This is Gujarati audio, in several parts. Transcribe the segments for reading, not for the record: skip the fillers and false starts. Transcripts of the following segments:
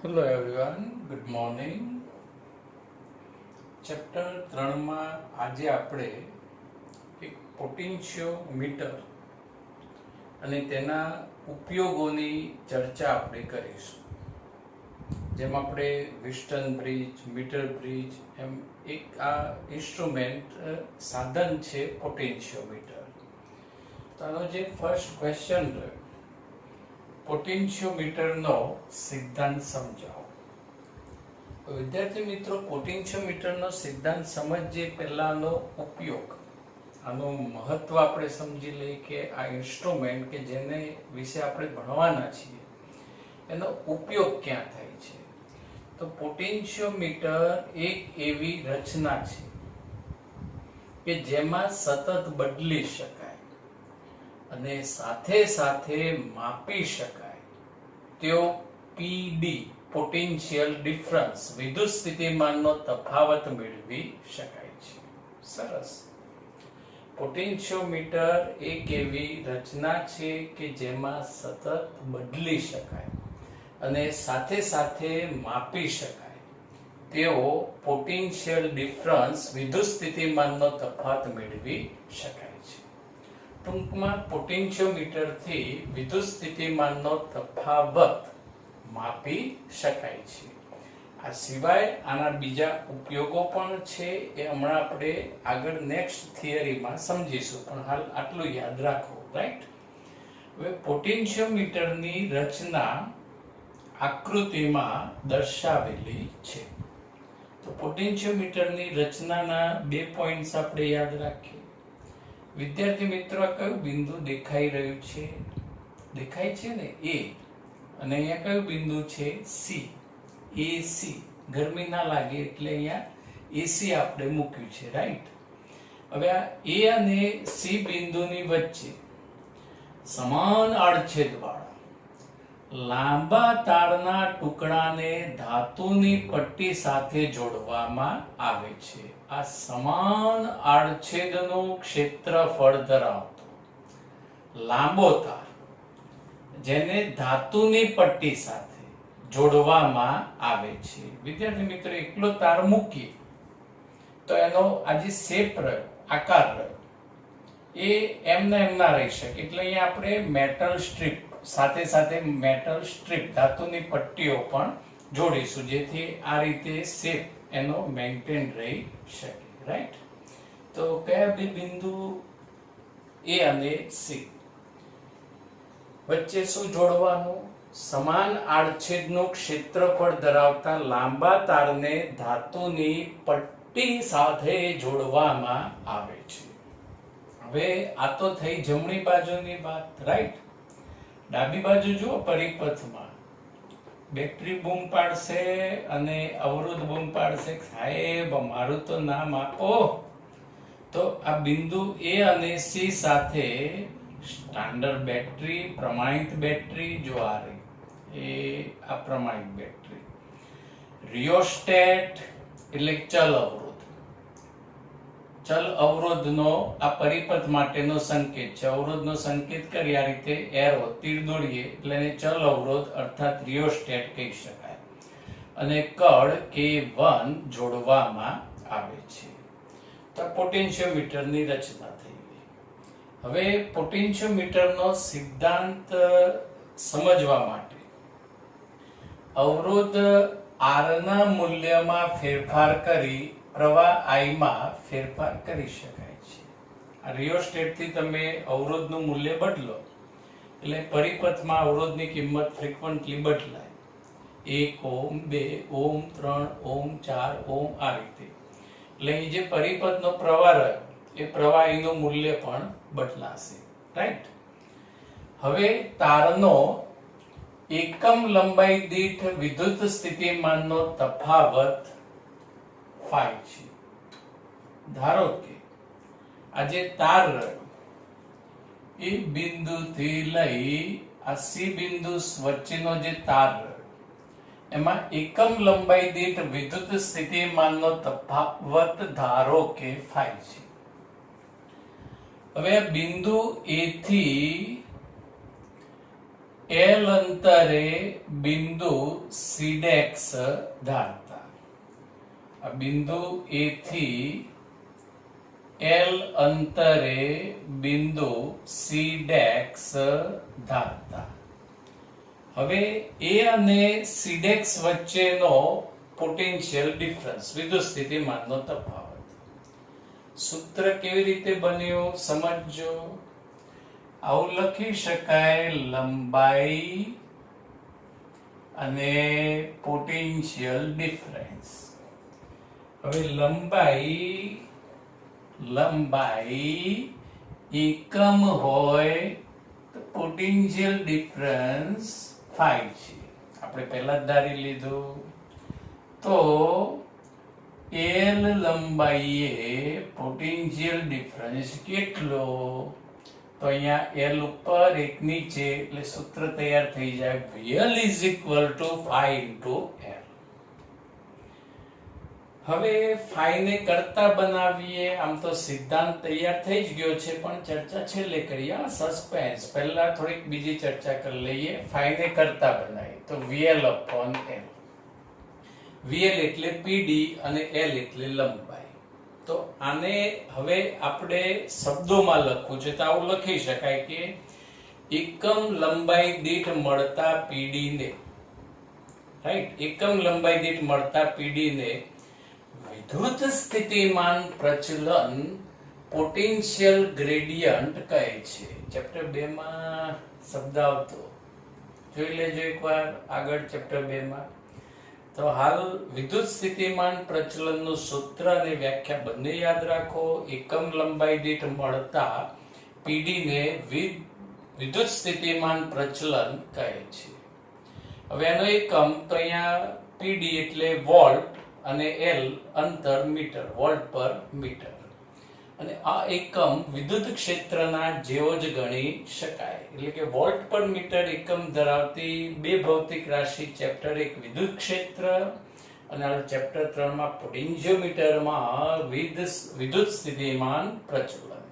Hello everyone, good morning. Chapter 3માં આજે આપણે એક પોટેન્શિયોમીટર અને તેના ઉપયોગોની ચર્ચા આપણે કરીશું. જેમ આપણે વિસ્ટન બ્રિજ, મીટર બ્રિજ, એમ એક આ ઇન્સ્ટ્રુમેન્ટ સાધન છે પોટેન્શિયોમીટર. તો આનો જે ફર્સ્ટ ક્વેશ્ચન રહ્યો, પોટેન્શિયોમીટરનો સિદ્ધાંત સમજાવો. વિદ્યાર્થી મિત્રો, પોટેન્શિયોમીટરનો સિદ્ધાંત સમજીએ પહેલાનો ઉપયોગ, આનું મહત્વ આપણે સમજી લઈએ કે આ ઇન્સ્ટ્રુમેન્ટ કે જેને વિશે આપણે ભણવાના છીએ એનો ઉપયોગ ક્યાં થાય છે. તો પોટેન્શિયોમીટર એક એવી રચના છે કે જેમાં સતત બદલી શકાય અને સાથે સાથે માપી શકાય તેઓ પીડી પોટેન્શિયલ ડિફરન્સ વિદ્યુત સ્થિતિમાનનો તફાવત મેળવી શકાય છે. સરસ. પોટેન્શિયોમીટર એક એવી રચના છે કે જેમાં સતત બદલી શકાય અને સાથે સાથે માપી શકાય તેઓ પોટેન્શિયલ ડિફરન્સ વિદ્યુત સ્થિતિમાનનો તફાવત મેળવી શકાય છે. ટૂંકમાં પોટેન્શિયોમીટરથી વિદ્યુત સ્થિતિમાનનો તફાવત માપી શકાય છે. આ સિવાય આના બીજા ઉપયોગો પણ છે, એ હમણાં આપણે આગળ નેક્સ્ટ થિયરીમાં સમજીશું, પણ હાલ આટલું યાદ રાખો. રાઈટ. હવે પોટેન્શિયોમીટરની રચના આકૃતિમાં દર્શાવેલી છે. તો પોટેન્શિયોમીટરની રચનાના 2 પોઈન્ટ્સ આપણે યાદ રાખીએ. વિદ્યાર્થી મિત્રો, આ કયું બિંદુ દેખાઈ રહ્યું છે? દેખાય છે ને એ. અને અહીંયા કયું બિંદુ છે? સી. એસી. ગરમી ના લાગે એટલે અહીંયા એસી આપણે મૂક્યું છે. રાઈટ. હવે આ એ અને સી બિંદુની વચ્ચે સમાન આડછેદવાળા લાંબા તારના ટુકડાને ધાતુની પટ્ટી સાથે જોડવામાં આવે છે. આ સમાન આડછેદનું ક્ષેત્રફળ ધરાવતો લાંબો તાર જેને ધાતુની પટ્ટી સાથે જોડવામાં આવે છે. વિદ્યાર્થી મિત્રો, એકલો તાર મૂકીએ તો એનો આ જે શેપ રહ્યો, આકાર રહ્યો, એ એમ ના રહી શકે. એટલે અહીંયા આપણે મેટલ સ્ટ્રીપ સાથે સાથે મેટલ સ્ટ્રીપ ધાતુની પટ્ટીઓ પણ જોડીશું, જેથી આ રીતે શેપ એનો મેન્ટેન રહી શકે. રાઈટ. તો કયા બે બિંદુ? એ અને સી વચ્ચે શું જોડવાનું? સમાન આડછેદનું ક્ષેત્રફળ ધરાવતા લાંબા તારને ધાતુની પટ્ટી સાથે જોડવામાં આવે છે. હવે આ તો થઈ જમણી બાજુની વાત. રાઈટ. ડાબી બાજુ જુઓ, પરિપથમાં બેટરી બૂમ પાડશે અને અવરોધ બૂમ પાડશે, સાહેબ મારું તો નામ આપો. તો આ બિંદુ એ અને સી સાથે સ્ટાન્ડર્ડ બેટરી, પ્રમાણિત બેટરી, જો આ રહી એ આ પ્રમાણિત બેટરી, રિયોસ્ટેટ એટલે ચલ અવરોધ. ચલ અવરોધનો આ પરિપથ માટેનો સંકેત છે. અવરોધનો સંકેત કરી આ રીતે એરો તીર દોરીએ એટલે એને ચલ અવરોધ અર્થાત રિયોસ્ટેટ કહી શકાય. અને કળ K1 જોડવામાં આવે છે. તો પોટેન્શિયોમીટરની રચના થઈ ગઈ. હવે પોટેન્શિયોમીટરનો સિદ્ધાંત સમજવા માટે અવરોધ R ના મૂલ્યમાં ફેરફાર કરી પ્રવાહ I માં ફેરફાર કરી શકાય છે. આ રિયોસ્ટેટથી તમે અવરોધનું મૂલ્ય બદલો એટલે પરિપથમાં અવરોધની કિંમત ફ્રીક્વન્ટલી બદલાય. 1 ઓહ્મ, 2 ઓહ્મ, 3 ઓહ્મ, 4 ઓહ્મ, આ રીતે. એટલે અહીં જે પરિપથનો પ્રવાહ રહ્યો એ પ્રવાહીનું મૂલ્ય પણ બદલાશે. રાઈટ. હવે તારનો એકમ લંબાઈ દીઠ વિદ્યુત સ્થિતિમાનનો તફાવત ફાઈ છે. ધારો કે આ જે તાર રહ્યો એ બિંદુથી લઈ આ સી બિંદુ વચ્ચેનો જે તાર રહ્યો એમાં એકમ લંબાઈ દીઠ વિદ્યુત સ્થિતિમાનનો તફાવત ધારો કે ફાઈ છે. હવે બિંદુ એ થી L અંતરે બિંદુ C' ધારતા. આ બિંદુ A થી L અંતરે બિંદુ C' ધારતા. હવે A અને C' વચ્ચેનો પોટેન્શિયલ ડિફરન્સ, વિદ્યુત સ્થિતિમાનનો તફાવત. સૂત્ર કેવી રીતે બન્યું સમજજો. આવું લખી શકાય, લંબાઈ અને પોટેન્શિયલ ડિફરન્સ. હવે લંબાઈ એકમ હોય તો પોટેન્શિયલ ડિફરન્સ 5 છે, આપણે પહેલા જ ધારી લીધું. તો L લંબાઈએ પોટેન્શિયલ ડિફરન્સ કેટલો? તો અહીંયા L ઉપર 1 નીચે, એટલે સૂત્ર તૈયાર થઈ જાય, VL is equal to 5 into L. હવે 5 ને કરતા બનાવીએ. આમ તો સિદ્ધાંત તૈયાર થઈ જ ગયો છે, પણ ચર્ચા છેલ્લે કરીએ. સસ્પેન્સ, પહેલા થોડીક બીજી ચર્ચા કરી લઈએ. 5 ને કરતા બનાવીએ તો VL upon L. VL એટલે PD અને L એટલે લંબાઈ. તો આને હવે આપણે શબ્દોમાં લખવું છે, તો આવું લખી શકાય કે એકમ લંબાઈ દીઠ મળતા PD ને, રાઈટ, એકમ લંબાઈ દીઠ મળતા PD ને વિદ્યુત સ્થિતિમાન પ્રચલન પોટેન્શિયલ ગ્રેડિયન્ટ કહે છે. ચેપ્ટર 2 માં શબ્દ આવતો, જોઈ લેજો એકવાર આગળ ચેપ્ટર 2 માં. તો હાલ વિદ્યુત સ્થિતિમાન પ્રચલનનું સૂત્ર અને વ્યાખ્યા બંને યાદ રાખો. એકમ લંબાઈ દીઠ મળતા PD ને વિદ્યુત સ્થિતિમાન પ્રચલન કહે છે. હવે એનો એકમ તો અહીંયા PD એટલે વોલ્ટ અને L અંતર મીટર, વોલ્ટ પર મીટર. અને આ એકમ વિદ્યુત ક્ષેત્રના જેવો જ ગણી શકાય. એટલે કે વોલ્ટ પર મીટર એકમ ધરાવતી બે ભૌતિક રાશિ, ચેપ્ટર 1 વિદ્યુત ક્ષેત્ર અને ચેપ્ટર 3 માં પોટેન્શિયોમીટરમાં વિદ્યુત સ્થિતિમાન પ્રચલન.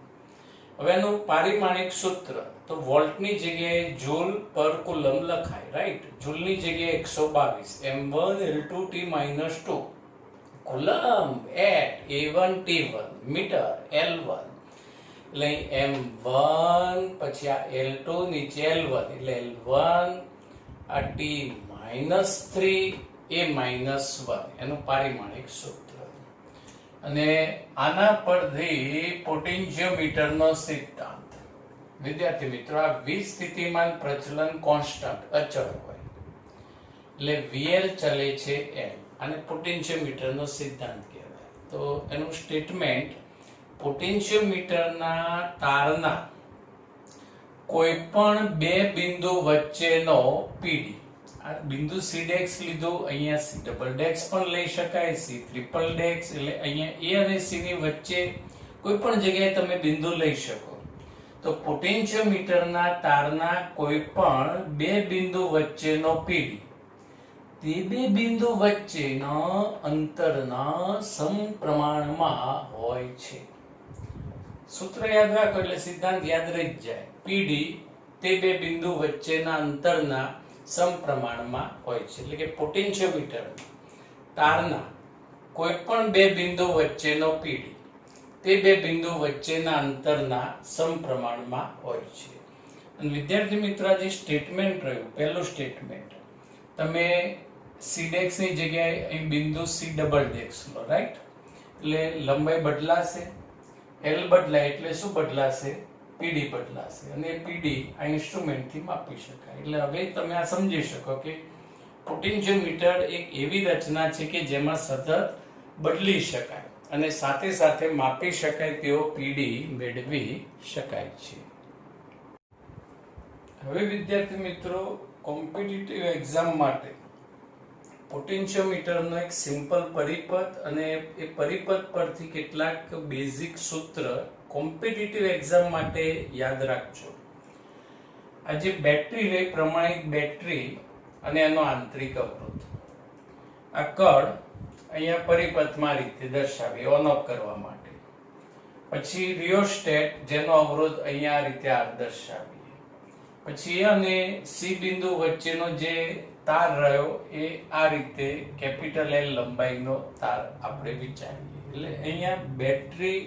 હવે એનું પારિમાણિક સૂત્ર તો વોલ્ટની જગ્યાએ જૂલ પર કુલમ લખાય, રાઈટ. જૂલની જગ્યાએ 122, m1L2T-2 coulomb at A1T1 metre L1, એટલે m1 પછી આ L2 નીચે L1 એટલે L1, આ T-3 A-1 એનું પારિમાણિક સૂત્ર. અને આના પરથી પોટેન્શિયોમીટરનો સિદ્ધાંત. વિદ્યાર્થી મિત્રો, આ વિસ્થિતિમાન પ્રચલન કોન્સ્ટન્ટ અચળ હોય એટલે VL ચલે છે L, અને પોટેન્શિયોમીટરનો સિદ્ધાંત કહેવાય. તો એનું સ્ટેટમેન્ટ, પોટેન્શિયોમીટરના તારના કોઈ પણ બે બિંદુ વચ્ચેનો PD, આ બિંદુ C' લીધું, અહીંયા C ડબલ' પણ લઈ શકાય, C ટ્રિપલ', એટલે અહીંયા A અને C ની વચ્ચે કોઈ પણ જગ્યાએ તમે બિંદુ લઈ શકો. તો પોટેન્શિયોમીટરના તારના કોઈ પણ બે બિંદુ વચ્ચેનો PD તે બે બિંદુ વચ્ચેના અંતરના સમપ્રમાણમાં હોય છે. સૂત્ર યાદ રાખો એટલે સિદ્ધાંત યાદ રહી જાય. PD તે બે બિંદુ વચ્ચેના અંતરના સમપ્રમાણમાં હોય છે. એટલે કે પોટેન્શિયોમીટર તારના કોઈ પણ બે બિંદુ વચ્ચેનો PD તે બે બિંદુ વચ્ચેના અંતરના સમપ્રમાણમાં હોય છે. અને વિદ્યાર્થી મિત્રો, જે સ્ટેટમેન્ટ રહ્યું, પહેલું સ્ટેટમેન્ટ, તમે C' ની જગ્યાએ અહીં બિંદુ C ડબલ' લો, રાઈટ. એટલે લંબાઈ બદલાશે, L બદલાય એટલે શું બદલાશે? PD બદલાશે. અને PD આ ઇન્સ્ટ્રુમેન્ટથી માપી શકાય. એટલે હવે તમે આ સમજી શકો કે પોટેન્શિયોમીટર એક એવી રચના છે કે જેમાં સતત બદલી શકાય અને સાથે સાથે માપી શકાય તેવો PD મેળવી શકાય છે. હવે વિદ્યાર્થી મિત્રો, કોમ્પિટિટિવ એક્ઝામ માટે પોટેન્શિયોમીટરનો એક સિમ્પલ પરિપથ અને એ પરિપથ પરથી કેટલાક બેઝિક સૂત્ર કોમ્પિટિટિવ એક્ઝામ માટે યાદ રાખજો. આ જે બેટરી રે, પ્રમાણિત બેટરી અને એનો આંતરિક અવરોધ, આ કળ અહીંયા પરિપથમાં રીતે દર્શાવી ઓન ઓફ કરવા માટે. પછી રિયોસ્ટેટ, જેનો અવરોધ અહીંયા આ રીતે દર્શાવીએ. પછી એ અને સી બિંદુ વચ્ચેનો જે તાર રહ્યો એ આ રીતે કેપિટલ L લંબાઈનો તાર આપણે વિચારીએ. એટલે અહીંયા બેટરી,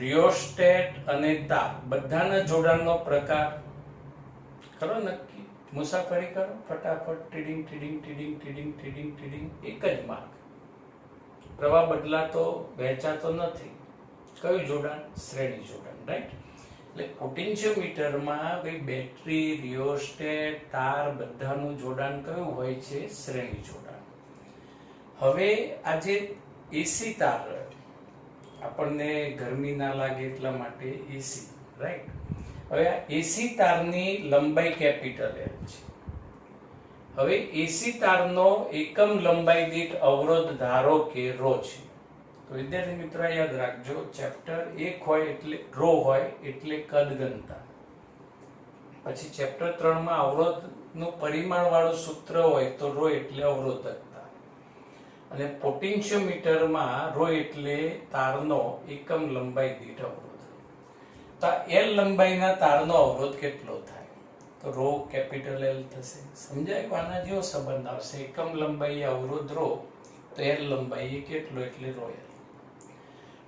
રિયોસ્ટેટ અને તાર બધાના જોડાણનો પ્રકાર કરો નક્કી. મુસાફરી કરો ફટાફટ. ટીડિંગ ટીડિંગ ટીડિંગ ટીડિંગ ટીડિંગ ટીડિંગ. એક જ માર્ગ. પ્રવાહ બદલાતો, વહેંચાતો નથી. કયું જોડાણ? શ્રેણી જોડાણ. રાઈટ. એટલે પોટેન્શિયોમીટરમાં ભાઈ બેટરી, રિયોસ્ટેટ, તાર બધાનું જોડાણ કયું હોય છે? શ્રેણી જોડાણ. હવે આ જે એસી તાર રહ્યો, આપણને ગરમી ના લાગે એટલા માટે એસી, રાઈટ. હવે આ એસી તારની લંબાઈ કેપિટલ L છે. હવે એસી તારનો એકમ લંબાઈ દીઠ અવરોધ ધારો કે ρ છે. તો વિદ્યાર્થી મિત્રો યાદ રાખજો, ચેપ્ટર 1 હોય એટલે ρ હોય એટલે કદ ઘનતા. પછી ચેપ્ટર 3 માં અવરોધનું પરિમાણ વાળું સૂત્ર હોય તો ρ એટલે અવરોધકતા. અને પોટેન્શિયોમીટરમાં ρ એટલે તારનો એકમ લંબાઈ દીઠ અવરોધ. તો L લંબાઈના તારનો અવરોધ કેટલો થાય? તો ρ કેપિટલ L થશે. સમજાયું? આના જેવો સંબંધ આવશે. એકમ લંબાઈ અવરોધ ρ, તો L લંબાઈ કેટલો એટલે ρ L.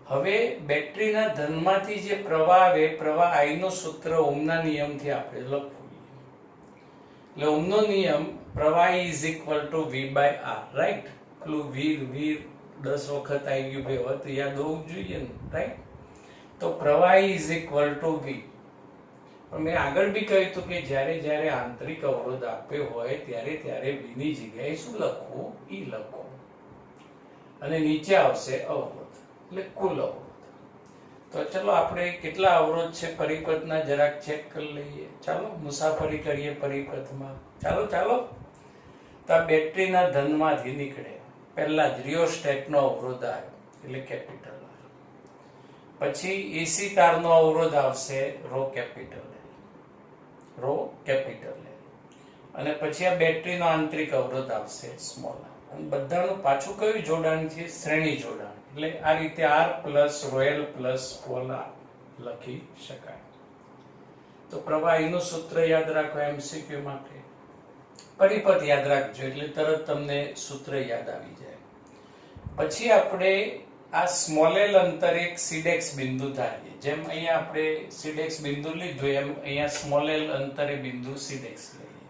હવે બેટરીના ધનમાંથી જે પ્રવાહ આવે, પ્રવાહ I નું સૂત્ર ઓહમના નિયમથી આપણે લખવું. એટલે ઓહમનો નિયમ પ્રવાહ I is equal to V by R, right. પેલું વીર 10 વખત આવી ગયું બે વખત યાદ હોવું જોઈએ ને, રાઈટ. તો પ્રવાહ I is equal to V. પણ મેં આગળ બી કહ્યું હતું કે જ્યારે આંતરિક અવરોધ આપ્યો હોય ત્યારે V ની જગ્યાએ શું લખવું? E લખો. અને નીચે આવશે અવરોધ, એટલે કુલ અવરોધ. તો ચલો આપણે કેટલા અવરોધ છે પરિપથના જરાક ચેક કરી લઈએ. ચાલો મુસાફરી કરીએ પરિપથમાં. ચાલો. તો આ બેટરીના ધનમાંથી નીકળે પહેલા જ રિયોસ્ટેટનો અવરોધ આવ્યો એટલે કેપિટલ R. પછી એસી તારનો અવરોધ આવશે ρ કેપિટલ L. અને પછી આ બેટરીનો આંતરિક અવરોધ આવશે સ્મોલ r. અને બધાનું પાછું કયું જોડાણ છે? શ્રેણી જોડાણ. એટલે આ રીતે R plus ρL plus small r લખી શકાય. તો પ્રવાહ I નું સૂત્ર યાદ રાખો MCQ માટે. પરિપથ યાદ રાખજો એટલે તરત તમને સૂત્ર યાદ આવી જાય. પછી આપણે આ સ્મોલ l અંતરે એક સિડેક્સ બિંદુ ધારીએ. જેમ અહીંયા આપણે સિડેક્સ બિંદુ લીધું એમ અહીંયા સ્મોલ l અંતરે બિંદુ સિડેક્સ લઈએ.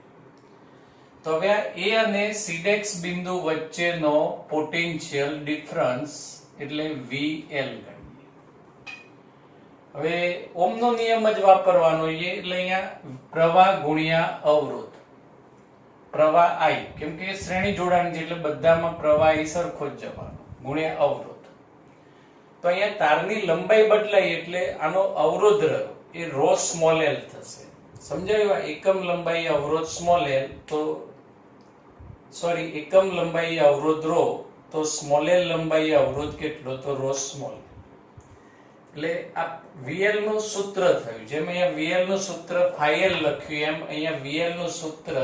તો હવે આ A અને સિડેક્સ બિંદુ વચ્ચેનો પોટેન્શિયલ ડિફરન્સ એટલે VL ગણીએ. હવે ઓહમનો નિયમ જ વાપરવાનો છે. એટલે અહીંયા પ્રવાહ ગુણ્યા અવરોધ, પ્રવાહ I, કેમ કે શ્રેણી જોડાણ છે એટલે બધામાં પ્રવાહ I સરખો જ જવાનો, ગુણ્યા અવરોધ. તો અહીંયા તારની લંબાઈ બદલાય એટલે આનો અવરોધ રહ્યો એ ρ સ્મોલ l થશે. સમજાયું? એકમ લંબાઈ અવરોધ સ્મોલ l તો એકમ લંબાઈ અવરોધ ρ, તો સ્મોલ l લંબાઈ અવરોધ કેટલો? તો ρ સ્મોલ. એટલે આ VL નું સૂત્ર થયું. જેમ અહીંયા VL નું સૂત્ર φL લખ્યું એમ અહીંયા VL નું સૂત્ર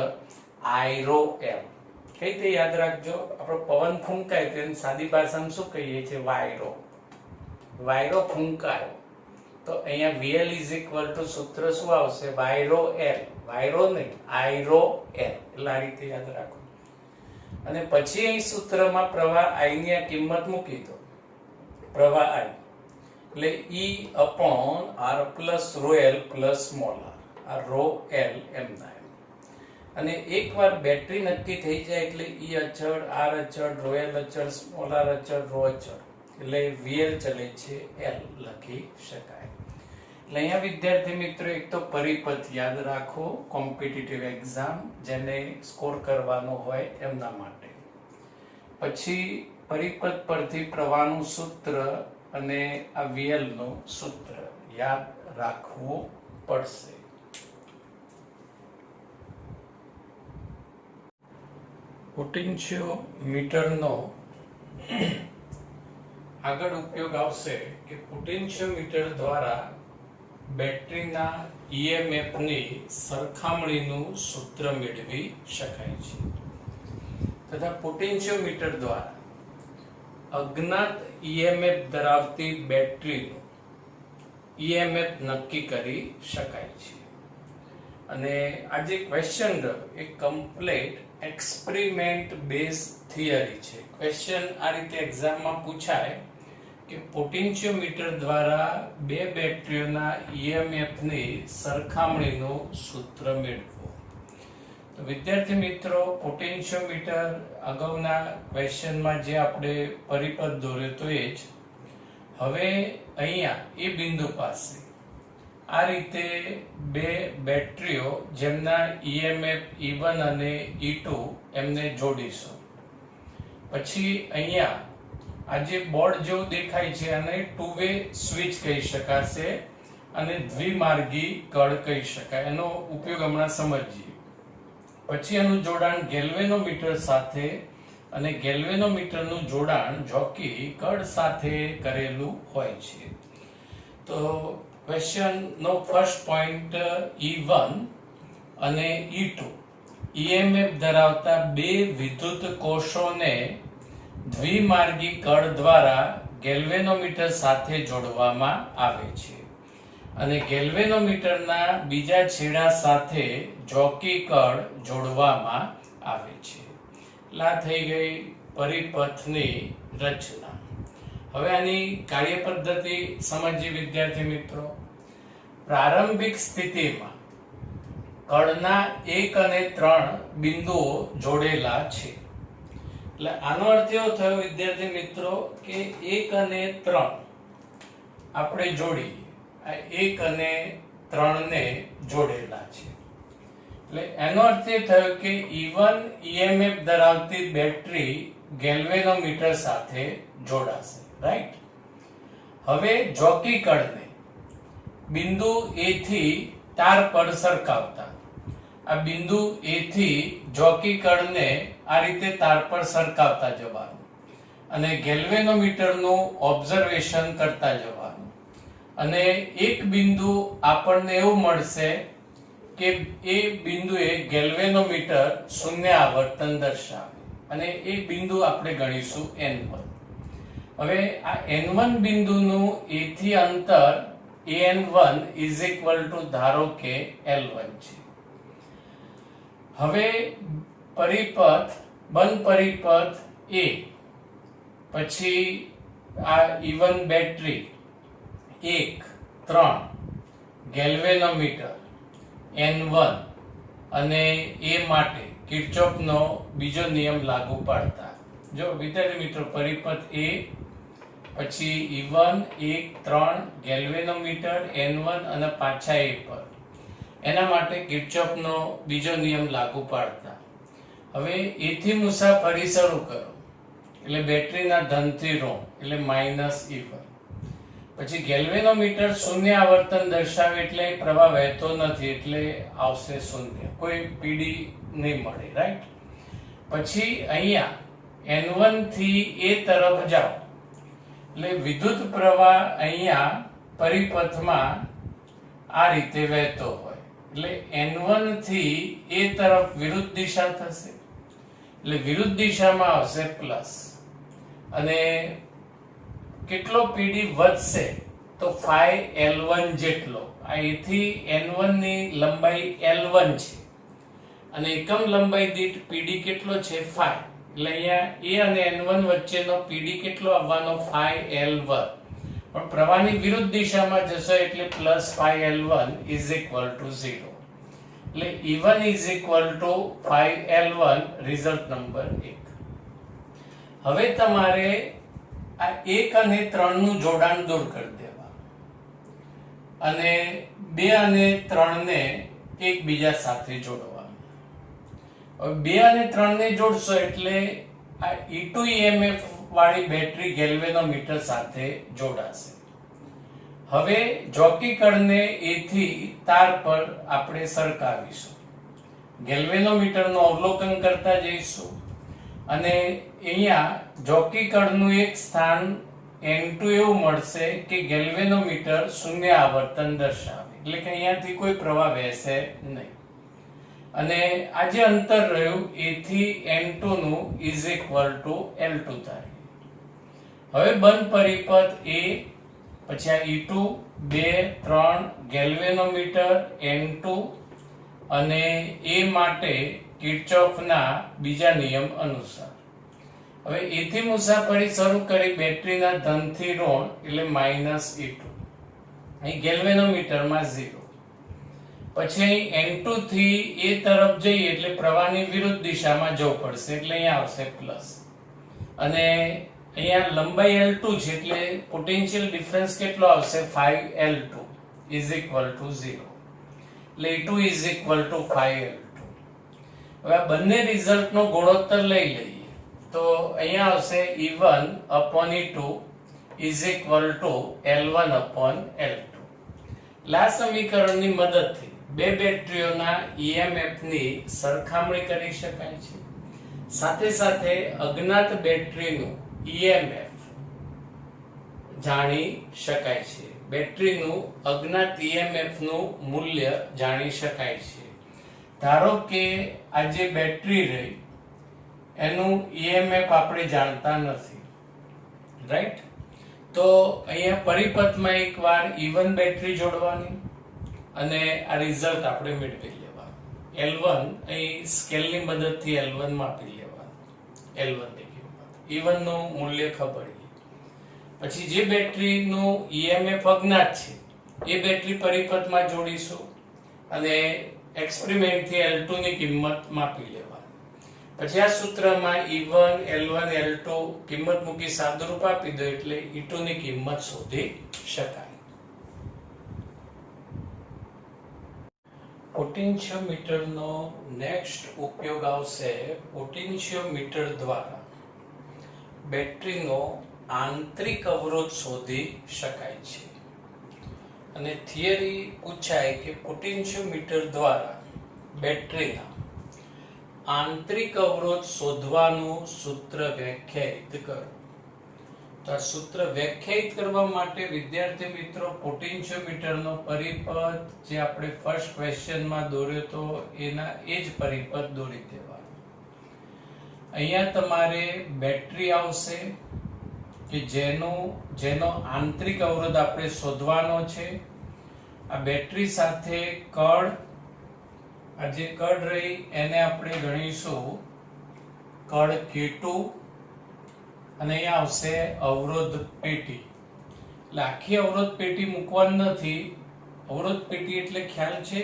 I ρ L. કઈ રીતે યાદ રાખજો? આપણો પવન ફૂંકાય તેને સાદી ભાષામાં શું કહીએ છીએ? વાયરો. વાયરો ફૂંકાયો તો અહીંયા VL is equal to સૂત્ર શું આવશે? વાયરો L. વાયરો નહીં, I ρ L. એટલે આ રીતે યાદ રાખો. અને પછી અહીં સૂત્રમાં પ્રવાહ I ની આ કિંમત મૂકી દો. પ્રવાહ I એટલે E upon R plus ρ L plus small r. આ ρ L એમના એમ. અને એકવાર બેટરી નક્કી થઈ જાય એટલે E અચળ, R અચળ, ρ L અચળ, સ્મોલ r અચળ, ρ અચળ. એટલે VL ચલે છે L લખી શકાય. એટલે અહીંયા વિદ્યાર્થી મિત્રો એક તો પરિપથ યાદ રાખો કોમ્પિટિટિવ એક્ઝામ જેને સ્કોર કરવાનો હોય એમના માટે. પછી પરિપથ પરથી પ્રવાહનું સૂત્ર અને આ VL નું સૂત્ર યાદ રાખવું પડશે. પોટેન્શિયોમીટરનો આગળ ઉપયોગ આવશે કે પોટેન્શિયોમીટર દ્વારા બેટરીના EMF ની સરખામણીનું સૂત્ર મેળવી શકાય છે તથા પોટેન્શિયોમીટર દ્વારા અજ્ઞાત EMF ધરાવતી બેટરીનું EMF નક્કી કરી શકાય છે. અને આ જે ક્વેશ્ચન રહ્યો એ કમ્પ્લીટ એક્સપેરિમેન્ટ બેઝ થિયરી છે. ક્વેશ્ચન આ રીતે એક્ઝામમાં પૂછાય કે પોટેન્શિયોમીટર દ્વારા બે બેટરીઓના EMF ની સરખામણીનું સૂત્ર મેળવો. તો વિદ્યાર્થી મિત્રો, પોટેન્શિયોમીટર અગાઉના ક્વેશ્ચનમાં જે આપણે પરિપથ દોર્યો તો એ જ. હવે અહીંયા એ બિંદુ પાસે આ રીતે બે બેટરીઓ જેમના EMF E1 અને E2 એમને જોડીશું. પછી અહીંયા આ જે બોર્ડ જેવું દેખાય છે આને ટુ વે સ્વિચ કહી શકાશે અને દ્વિમાર્ગી કળ કહી શકાય. એનો ઉપયોગ હમણાં સમજીએ. પછી એનું જોડાણ ગેલ્વેનોમીટર સાથે અને ગેલ્વેનોમીટરનું જોડાણ જોકી કળ સાથે કરેલું હોય છે. તો ક્વેશ્ચન નો ફર્સ્ટ પોઈન્ટ E1 અને E2 EMF ધરાવતા બે વિદ્યુત કોષોને દ્વિમાર્ગી કળ દ્વારા ગેલ્વેનોમીટર સાથે જોડવામાં આવે છે અને ગેલ્વેનોમીટરના બીજા છેડા સાથે જોકી કળ જોડવામાં આવે છે. આ થઈ ગઈ પરિપથની રચના. હવે આની કાર્ય પદ્ધતિ સમજીએ વિદ્યાર્થી મિત્રો. પ્રારંભિક સ્થિતિમાં કળના 1 અને 3 બિંદુઓ જોડેલા છે. એટલે આનો અર્થ એવો થયો વિદ્યાર્થી મિત્રો કે 1 અને 3 આપણે જોડી આ 1 અને 3 ને જોડેલા છે. એટલે એનો અર્થ એ થયો કે E1 EMF ધરાવતી બેટરી ગેલ્વેનોમીટર સાથે જોડાશે. રાઈટ. હવે જોકી કળને બિંદુ A થી તાર પર સરકાવતા આ બિંદુ A થી જોકી કળને આ રીતે તાર પર સરકાવતા જવાનું અને ગેલ્વેનોમીટરનું ઓબ્ઝર્વેશન કરતા જવાનું અને એક બિંદુ આપણને એવું મળશે કે એ બિંદુએ ગેલ્વેનોમીટર શૂન્ય આવર્તન દર્શાવે અને એ બિંદુ આપણે ગણીશું N1. હવે આ N1 બિંદુનું A થી અંતર AN1 ધારો કે L1 છે. હવે પરિપથ બંધ પરિપથ A પછી આ E1 બેટરી 1 3 ગેલ્વેનોમીટર N1 અને A માટે કિર્ચોફનો બીજો નિયમ લાગુ પાડતા. જો વિદ્યાર્થી મિત્રો, પરિપથ A પછી E1 1 3 ગેલ્વેનોમીટર N1 અને પાછા A પર એના માટે કિર્ચોફનો બીજો નિયમ લાગુ પાડતા. હવે A થી મુસાફરી શરૂ કરો એટલે બેટરીના ધનથી ઋણ એટલે -E1. પછી ગેલ્વેનોમીટર શૂન્ય આવર્તન દર્શાવે એટલે પ્રવાહ વહેતો નથી એટલે આવશે શૂન્ય, કોઈ PD નહીં મળે. રાઈટ. પછી અહીંયા N1 થી A તરફ જાઓ એટલે વિદ્યુત પ્રવાહ અહીંયા પરિપથમાં આ રીતે વહેતો હોય એટલે N1 થી A તરફ વિરુદ્ધ દિશા થશે એટલે વિરુદ્ધ દિશામાં આવશે પ્લસ અને કેટલો PD વધશે તો phi L1 જેટલો. આ A થી N1 ની લંબાઈ L1 છે અને એકમ લંબાઈ દીઠ PD કેટલો છે phi. એટલે અહીંયા A અને N1 વચ્ચેનો PD કેટલો આવવાનો phi L1 પણ પ્રવાહની વિરુદ્ધ દિશામાં જશે એટલે +phi L1 = 0. એટલે E1 phi L1 result number 1. હવે તમારે આ 1 અને 3 નું જોડાણ દૂર કરી દેવા અને 2 અને 3 ને એકબીજા સાથે જોડવા. હવે 2 અને 3 ને જોડશો એટલે આ E2 EMF વાળી બેટરી ગેલ્વેનોમીટર સાથે જોડાશે. હવે જોકી કળને A થી તાર પર આપણે સરકાવીશું. ગેલ્વેનોમીટરનું અવલોકન કરતા જઈશું અને અહીંયા જોકી કળનું એક સ્થાન N2 એવું મળશે કે ગેલ્વેનોમીટર શૂન્ય આવર્તન દર્શાવે એટલે કે અહીંયાથી કોઈ પ્રવાહ વહેશે નહીં અને આ જે અંતર રહ્યું A થી N2 નું L2 થાય. હવે બંધ પરિપથ A પછી આ E2 2 3 ગેલ્વેનોમીટર N2 અને એ માટે કિર્ચોફના બીજા નિયમ અનુસાર. હવે એથી મુસાફરી શરૂ કરી બેટરીના ધનથી ઋણ એટલે -E2. અહીં ગેલ્વેનોમીટરમાં 0. પછી અહીં N2 થી એ તરફ જઈએ એટલે પ્રવાહની વિરુદ્ધ દિશામાં જવું પડશે એટલે અહીંયા આવશે પ્લસ. અને અહીંયા લંબાઈ L2 છે એટલે પોટેન્શિયલ ડિફરન્સ કેટલો આવશે 5L2 = 0. એટલે E2 = 5L2. હવે આ બંને રિઝલ્ટનો ગુણોત્તર લઈ લઈએ તો અહીંયા આવશે E1/E2 = L1/L2. આ સમીકરણની મદદથી બે બેટરીઓના EMF ની સરખામણી કરી શકાય છે. સાથે સાથે અજ્ઞાત બેટરીનું EMF જાણી શકાય છે. બેટરીનું અજ્ઞાત EMF નું મૂલ્ય જાણી શકાય છે. ધારો કે આ જે બેટરી રહી એનું EMF આપણે જાણતા નથી, રાઈટ? તો અહીંયા પરિપથમાં એકવાર E1 બેટરી જોડવાની અને આ રિઝલ્ટ આપણે મેળવી લેવાનું. L1 અહીં સ્કેલની મદદથી L1 માપી લેવાનું. L1 ની કિંમત E1 નું મૂલ્ય ખબર છે. પછી જે બેટરીનું EMF અજ્ઞાત છે એ બેટરી પરિપથમાં જોડીશું અને એક્સપેરિમેન્ટથી L2 ની કિંમત માપી લેવાની. પછી આ સૂત્રમાં E1 L1 L2 કિંમત મૂકી સાદુરૂપ આપી દો એટલે E2 ની કિંમત શોધી શકાય. પોટેન્શિયોમીટરનો નેક્સ્ટ ઉપયોગ આવશે. પોટેન્શિયોમીટર દ્વારા બેટરીનો આંતરિક અવરોધ શોધી શકાય છે. અને થિયરી પૂછાય કે પોટેન્શિયોમીટર દ્વારા બેટરીના આંતરિક અવરોધ શોધવાનું સૂત્ર વ્યાખ્યાયિત કરો. તો આ સૂત્ર વ્યાખ્યાયિત કરવા માટે વિદ્યાર્થી મિત્રો પોટેન્શિયોમીટરનો પરિપથ જે આપણે ફર્સ્ટ ક્વેશ્ચનમાં દોર્યો તો એના એ જ પરિપથ દોરી દેવાનો. અહીંયા તમારે બેટરી આવશે કે જેનો આંતરિક અવરોધ આપણે શોધવાનો છે. આ બેટરી સાથે કડ, આ જે કડ રહી એને આપણે ગણીશું કડ K2 અને અહીંયા આવશે અવરોધ પેટી. એટલે આખી અવરોધ પેટી મૂકવાની નથી. અવરોધ પેટી એટલે ખ્યાલ છે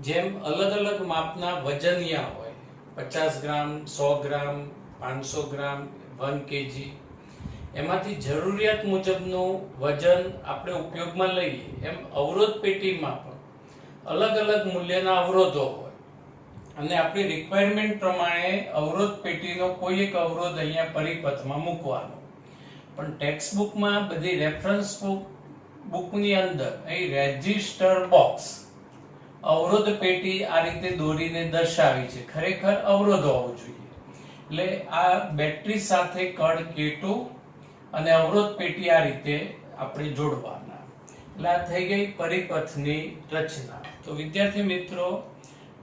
જેમ અલગ અલગ માપના વજનિયા હોય, 50 ગ્રામ, 100 ગ્રામ, 500 ગ્રામ, 1 kg, એમાંથી જરૂરિયાત મુજબનું વજન આપણે ઉપયોગમાં લઈએ. એમ અવરોધ પેટીમાં પણ અલગ અલગ મૂલ્યના અવરોધો હોય અને આપણી રિક્વાયરમેન્ટ પ્રમાણે અવરોધ પેટીનો કોઈ એક અવરોધ અહીંયા પરિપથમાં મૂકવાનો. પણ ટેક્સ્ટ બુકમાં બધી રેફરન્સ બુકની અંદર અહીં રેજિસ્ટર બોક્સ અવરોધ પેટી આ રીતે દોરીને દર્શાવી છે. ખરેખર અવરોધ હોવો જોઈએ. એટલે આ બેટરી સાથે કડ K2 અને અવરોધ પેટી આ રીતે આપણે જોડવાના. એટલે આ થઈ ગઈ પરિપથની રચના. તો વિદ્યાર્થી મિત્રો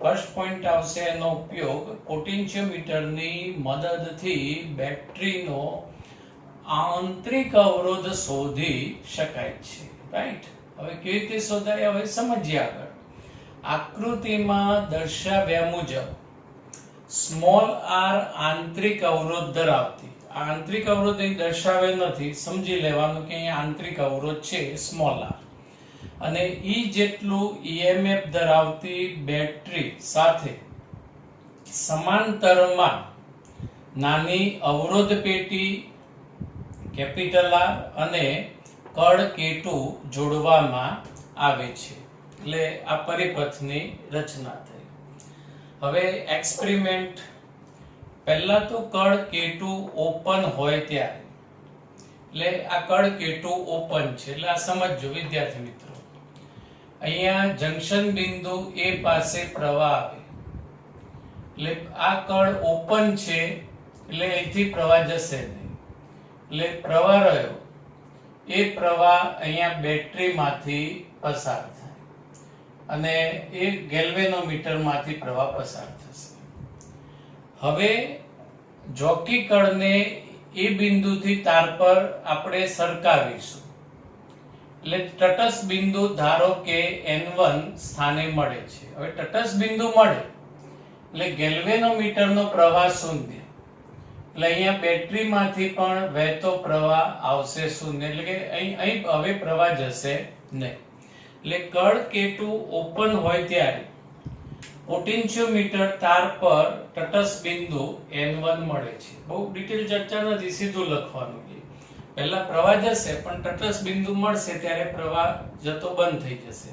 ફર્સ્ટ પોઈન્ટ આવશે એનો ઉપયોગ પોટેન્શિયોમીટરની મદદથી બેટરીનો આંતરિક અવરોધ શોધી શકાય છે, રાઈટ? હવે કેવી રીતે શોધાય હવે સમજીએ આગળ. આકૃતિમાં દર્શાવ્યા મુજબ સ્મોલ r આંતરિક અવરોધ ધરાવતી, આંતરિક અવરોધ અહીં દર્શાવેલ નથી, સમજી લેવાનું કે અહીંયા આંતરિક અવરોધ છે સ્મોલ r, અને E જેટલું EMF ધરાવતી બેટરી સાથે સમાંતરમાં નાની અવરોધ પેટી કેપિટલ R અને કડ K2 જોડવામાં આવે છે. એટલે આ પરિપથની રચના થઈ. હવે એક્સપેરિમેન્ટ પહેલા તો કડ K2 ઓપન હોય ત્યારે, એટલે આ કડ K2 ઓપન છે. એટલે આ સમજજો વિદ્યાર્થી મિત્રો. અહીંયા જંકશન બિંદુ A પાસે પ્રવાહ આવે એટલે આ કડ ઓપન છે એટલે અહીંથી પ્રવાહ જશે નહીં. એટલે પ્રવાહ રહ્યો એ પ્રવાહ અહીંયા બેટરીમાંથી પસાર થાય અને એ ગેલ્વેનોમીટરમાંથી પ્રવાહ પસાર થશે. હવે જોકી કળને એ બિંદુથી તાર પર આપણે સરકાવીશું એટલે તટસ્થ બિંદુ ધારો કે n1 સ્થાને મળે છે. હવે તટસ્થ બિંદુ મળે એટલે ગેલ્વેનોમીટરનો પ્રવાહ શૂન્ય, એટલે અહીંયા બેટરીમાંથી પણ વહેતો પ્રવાહ આવશે શૂન્ય, એટલે કે અહીં હવે પ્રવાહ જશે નહીં. એટલે કળ K2 ઓપન હોય ત્યારે પોટેન્શિયોમીટર તાર પર તટસ્થ બિંદુ n1 મળે છે. બહુ ડિટેલ ચર્ચા નથી, સીધું લખવાનું છે. પહેલા પ્રવાહ જશે પણ તટસ્થ બિંદુ મળશે ત્યારે પ્રવાહ જતો બંધ થઈ જશે.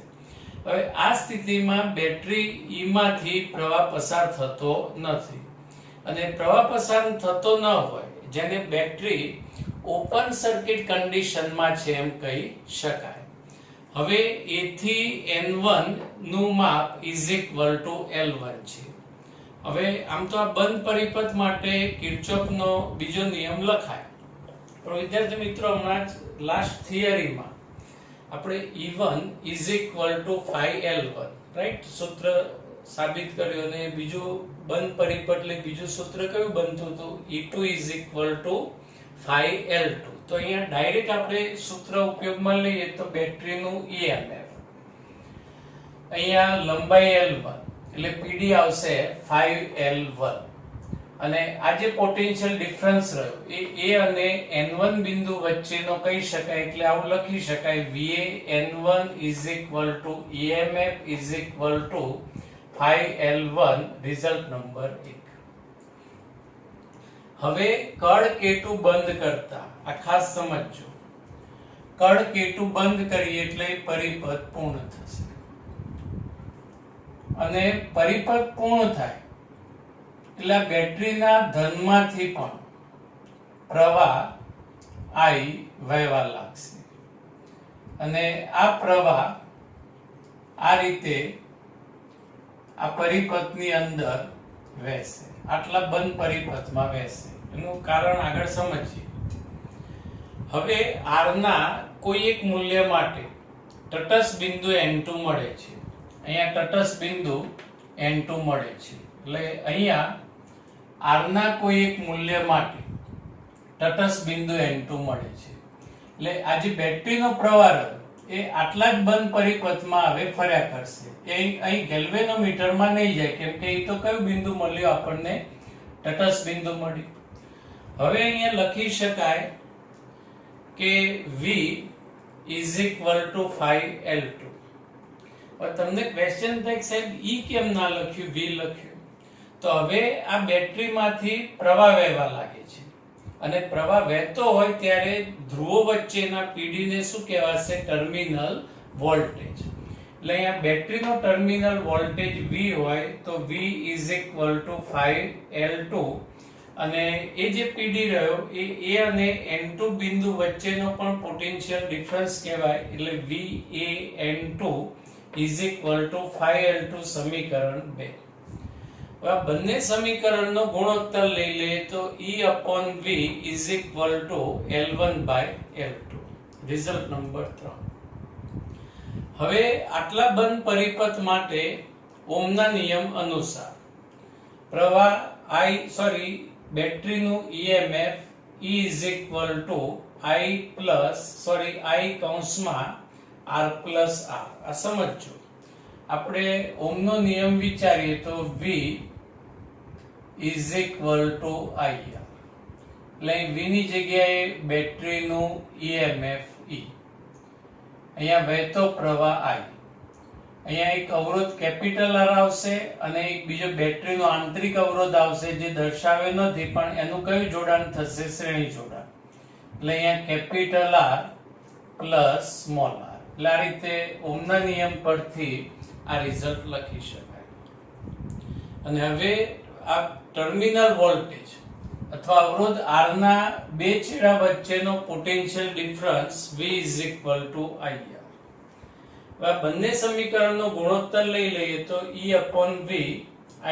હવે આ સ્થિતિમાં બેટરી માંથી પ્રવાહ પસાર થતો નથી, અને પ્રવાહ પસાર થતો ન હોય જેને બેટરી ઓપન સર્કિટ કન્ડિશનમાં છે એમ કહી શકાય. હવે A થી N1 નું માપ L1 છે. હવે આમ તો આ બંધ પરિપથ માટે કિર્ચોફનો બીજો નિયમ લખાય, પણ વિદ્યાર્થી મિત્રો હમણાં જ લાસ્ટ થિયરીમાં આપણે E1 5L1 રાઈટ સૂત્ર સાબિત કર્યું, અને બીજું બંધ પરિપથ એટલે બીજું સૂત્ર કયું બનતું હતું E2 5L2. તો અહીંયા ડાયરેક્ટ આપણે સૂત્ર ઉપયોગમાં લઈએ તો બેટરીનું EMF, અહીંયા લંબાઈ L1 એટલે PD આવશે 5L1, અને આ જે પોટેન્શિયલ ડિફરન્સ રહ્યો એ A અને N1 બિંદુ વચ્ચેનો કહી શકાય. એટલે આવું લખી શકાય VA N1 EMF 5L1, result number 1. હવે કળ K2 બંધ કરતા આ ખાસ સમજજો, કળ K2 બંધ કરીએ એટલે પરિપથ પૂર્ણ થશે, અને પરિપથ પૂર્ણ થાય એટલે બેટરીના ધનમાંથી પણ પ્રવાહ I વહેવા લાગશે, અને આ પ્રવાહ આ રીતે આ પરિપથની અંદર વહેશે, આટલા બંધ પરિપથમાં વહેશે. એનું કારણ આગળ સમજીએ. હવે R ના કોઈ એક મૂલ્ય માટે તટસ્થ બિંદુ N2 મળે છે. અહીંયા તટસ્થ બિંદુ N2 મળે છે, એટલે અહીંયા R ના કોઈ એક મૂલ્ય માટે તટસ્થ બિંદુ N2 મળે છે. એટલે આ જે બેટરીનો પ્રવાહ એ આટલા જ બંધ પરિપથમાં હવે ફર્યા કરશે. એ અહીં ગેલ્વેનોમીટરમાં નહીં જાય, કેમ કે એ તો કયું બિંદુ મળ્યું આપણને? તટસ્થ બિંદુ મળ્યું. હવે અહીંયા લખી શકાય કે V = 5L2. હવે તમને ક્વેશ્ચન થાય સાહેબ E કેમ ના લખ્યું, V લખ્યું? તો હવે આ બેટરીમાંથી પ્રવાહ વહેવા લાગે છે, અને પ્રવાહ વહેતો હોય ત્યારે ધ્રુવો વચ્ચેના PD ને શું કહેવાશે? Terminal voltage. એટલે અહીંયા બેટરીનો ટર્મિનલ વોલ્ટેજ V હોય તો V = 5L2, અને એ જે PD રહ્યો એ A અને N2 બિંદુ વચ્ચેનો પણ પોટેન્શિયલ ડિફરન્સ કહેવાય. એટલે VAN2 = 5L2, સમીકરણ 2. આ બંને સમીકરણનો ગુણોત્તર લઈ લઈએ તો E/V = L1/L2, રિઝલ્ટ નંબર 3. હવે આટલા બંધ પરિપથ માટે ઓહમના નિયમ અનુસાર પ્રવાહ બેટરીનું EMF E = I આ સમજો. આપણે ઓહમનો નિયમ વિચારીએ તો V = IR, એટલે V ની જગ્યાએ બેટરીનું EMF E, અહીંયા વહેતો પ્રવાહ I, અહીંયા એક અવરોધ કેપિટલ R આવશે, અને એક બીજો બેટરીનો આંતરિક અવરોધ આવશે જે દર્શાવ્યો નથી, પણ એનું કયું જોડાણ થશે? શ્રેણી જોડાણ. એટલે અહીંયા capital R plus small r. એટલે આ રીતે ઓહમના નિયમ પરથી આ રિઝલ્ટ લખી શકાય. અને હવે આ ટર્મિનલ વોલ્ટેજ અથવા અવરોધ R ના બે છેડા વચ્ચેનો પોટેન્શિયલ ડિફરન્સ V = IR. આ બંને સમીકરણનો ગુણોત્તર લઈ લઈએ તો E/V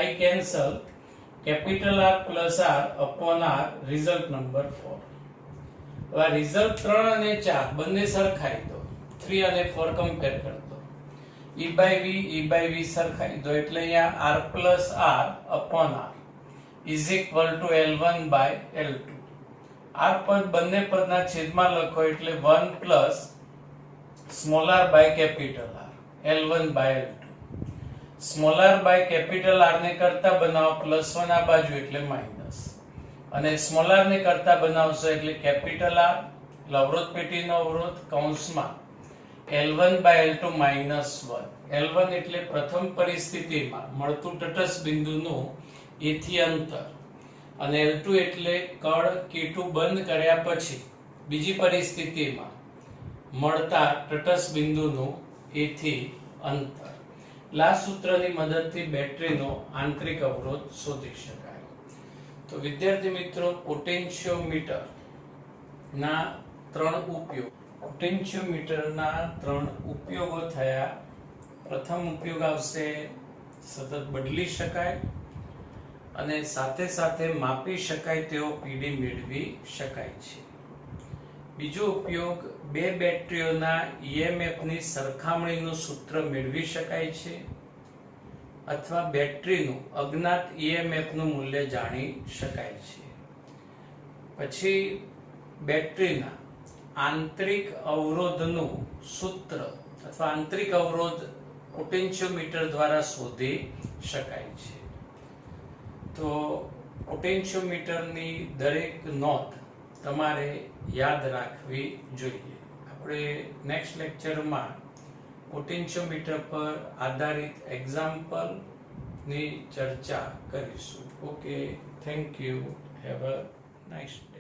I cancel, capital R plus R upon R, result number 4. હવે આ રિઝલ્ટ 3 અને 4 બંને સરખાઈ દો, 3 અને 4 કમ્પેર કરી દો. E/V સરખાઈ દો, એટલે અહીંયા R plus R upon R = L1/L2. R પદ બંને પદના છેદમાં લખો એટલે 1 plus small r by capital R, L1 by L2. Small r by capital R ને કરતા બનાવો +1 આ બાજુ એટલે માઇનસ, અને સ્મોલ r ને કરતા બનાવશો એટલે કેપિટલ R, એટલે અવરોધ પેટીનો અવરોધ કૌંસમાં L1 બાય L2 -1. L1 એટલે પ્રથમ પરિસ્થિતિમાં મળતું તટસ્થ બિંદુનું A થી અંતર, અને L2 એટલે કળ K2 બંધ કર્યા પછી બીજી પરિસ્થિતિમાં મળતા તટસ્થ બિંદુનું A થી અંતર. આ સૂત્રની મદદથી બેટરીનો આંતરિક અવરોધ શોધી શકાય. તો વિદ્યાર્થી મિત્રો, પોટેન્શિયોમીટર ના 3 ઉપયોગ. પોટેન્શિયોમીટરના 3 ઉપયોગો થયા. પ્રથમ ઉપયોગ આવશે સતત બદલી શકાય અને સાથે સાથે માપી શકાય તેવો પીડી મેળવી શકાય છે. બીજો ઉપયોગ, બે બેટરીઓના EMF ની સરખામણીનું સૂત્ર મેળવી શકાય છે, અથવા બેટરીનું અજ્ઞાત EMF નું મૂલ્ય જાણી શકાય છે. પછી બેટરીના આંતરિક અવરોધનું સૂત્ર અથવા આંતરિક અવરોધ પોટેન્શિયોમીટર દ્વારા શોધી શકાય છે. તો પોટેન્શિયોમીટરની દરેક નોંધ તમારે યાદ રાખવી જોઈએ. આપણે નેક્સ્ટ લેક્ચરમાં પોટેન્શિયોમીટર પર આધારિત એક્ઝામ્પલ ની ચર્ચા કરીશું. Okay, thank you. Have a nice day.